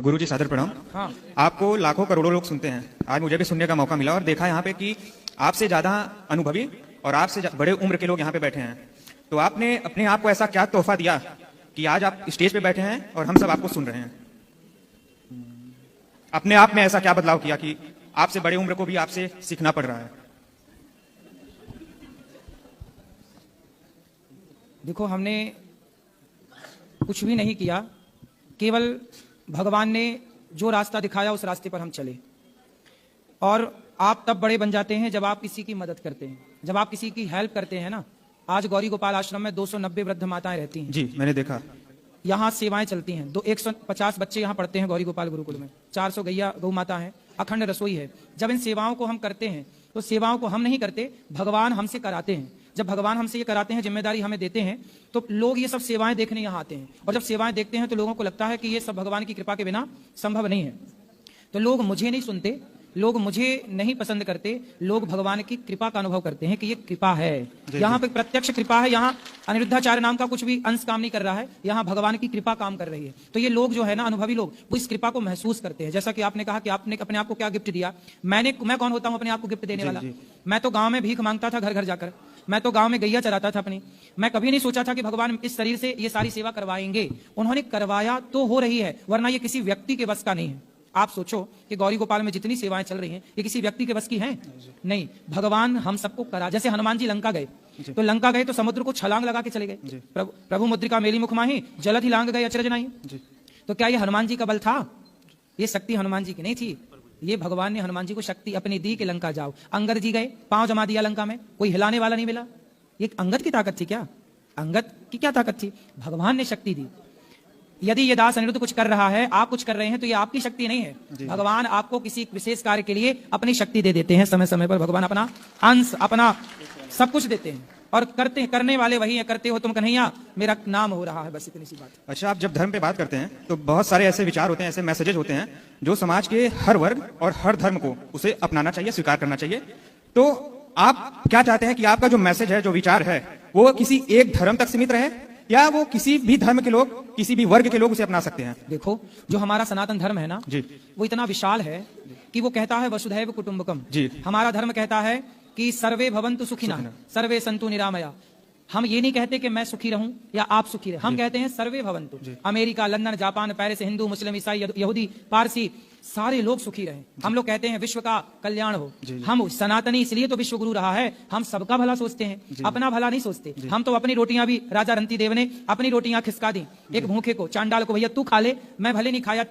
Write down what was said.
गुरुजी सादर प्रणाम। हाँ। आपको लाखों करोड़ों लोग सुनते हैं। आज मुझे भी सुनने का मौका मिला और देखा यहाँ पे कि आपसे ज्यादा अनुभवी और आपसे बड़े उम्र के लोग यहाँ पे बैठे हैं। तो आपने अपने आप को ऐसा क्या तोहफा दिया कि आज आप स्टेज पे बैठे हैं और हम सब आपको सुन रहे हैं? अपने आप में ऐसा क्या बदलाव किया कि आपसे बड़े उम्र को भी आपसे सीखना पड़ रहा है? देखो, हमने कुछ भी नहीं किया, केवल भगवान ने जो रास्ता दिखाया उस रास्ते पर हम चले। और आप तब बड़े बन जाते हैं जब आप किसी की मदद करते हैं, जब आप किसी की हेल्प करते हैं ना। आज गौरी गोपाल आश्रम में 290 वृद्ध माताएं रहती हैं। जी, मैंने देखा। यहाँ सेवाएं चलती हैं। 150 बच्चे यहाँ पढ़ते हैं गौरी गोपाल गुरुकुल में। 400 गौ माता है, अखंड रसोई है। जब इन सेवाओं को हम करते हैं तो सेवाओं को हम नहीं करते, भगवान हमसे कराते हैं। जब भगवान हमसे ये कराते हैं, जिम्मेदारी हमें देते हैं, तो लोग ये सब सेवाएं देखने यहाँ आते हैं। और जब सेवाएं देखते हैं तो लोगों को लगता है कि ये सब भगवान की कृपा के बिना संभव नहीं है। तो लोग मुझे नहीं सुनते, लोग मुझे नहीं पसंद करते, लोग भगवान की कृपा का अनुभव करते हैं कि ये कृपा है। यहाँ पे प्रत्यक्ष कृपा है। यहाँ अनिरुद्धाचार्य नाम का कुछ भी अंश काम नहीं कर रहा है, यहाँ भगवान की कृपा काम कर रही है। तो ये लोग जो है ना, अनुभवी लोग, वो इस कृपा को महसूस करते हैं। जैसा कि आपने कहा कि आपने अपने आप को क्या गिफ्ट दिया। मैं कौन होता हूँ अपने आप को गिफ्ट देने वाला? मैं तो गांव में भीख मांगता था घर घर जाकर। मैं तो गांव में गैया चराता था अपनी। मैं कभी नहीं सोचा था कि भगवान इस शरीर से ये सारी सेवा करवाएंगे। उन्होंने करवाया तो हो रही है, वरना ये किसी व्यक्ति के बस का नहीं है। आप सोचो कि गौरी गोपाल में जितनी सेवाएं चल रही हैं, ये किसी व्यक्ति के बस की हैं? नहीं। भगवान हम सबको करा। जैसे हनुमान जी लंका गए, तो लंका गए तो समुद्र को छलांग लगा के चले गए। प्रभु मुद्रिका मेली मुख माही, जलत ही लांग गए अचरज नहीं। तो क्या ये हनुमान जी का बल था? ये शक्ति हनुमान जी की नहीं थी। ये भगवान ने हनुमान जी को शक्ति अपनी दी कि लंका जाओ। अंगद जी गए, पांव जमा दिया लंका में, कोई हिलाने वाला नहीं मिला। ये अंगद की ताकत थी क्या? अंगद की क्या ताकत थी? भगवान ने शक्ति दी। यदि ये दास अनिरुद्ध कुछ कर रहा है, आप कुछ कर रहे हैं, तो ये आपकी शक्ति नहीं है। भगवान आपको किसी विशेष कार्य के लिए अपनी शक्ति दे देते हैं। समय समय पर भगवान अपना अंश, अपना सब कुछ देते हैं। और करने वाले वही है। करते हो तुम कन्हैया, मेरा नाम हो रहा है, बस इतनी सी बात। अच्छा, आप जब धर्म पे बात करते हैं तो बहुत सारे ऐसे विचार होते हैं, ऐसे मैसेजेस होते हैं जो समाज के हर वर्ग और हर धर्म को उसे अपनाना चाहिए, स्वीकार करना चाहिए। तो आप क्या चाहते हैं कि आपका जो मैसेज है, जो विचार है, वो किसी एक धर्म तक सीमित रहे, या वो किसी भी धर्म के लोग, किसी भी वर्ग के लोग उसे अपना सकते हैं? देखो, जो हमारा सनातन धर्म है ना जी, वो इतना विशाल है कि वो कहता है वसुधैव कुटुंबकम जी। हमारा धर्म कहता है कि सर्वे भवन्तु सुखिनः सर्वे सन्तु निरामया। हम ये नहीं कहते कि मैं सुखी रहूं या आप सुखी रहे, हम कहते हैं सर्वे भवन्तु। America, London, Japan, Paris, Hindu, Muslim, ईसाई, यहूदी, पारसी, सारे लोग सुखी रहे। हम लोग कहते हैं विश्व का कल्याण हो। हम सनातनी इसलिए तो विश्व गुरु रहा है, हम सबका भला सोचते हैं, अपना भला नहीं सोचते। हम तो अपनी रोटियां भी, राजा रंती देव ने अपनी रोटियां खिसका दी एक भूखे को, चांडाल को, भैया तू खा ले, मैं भले नहीं खाया,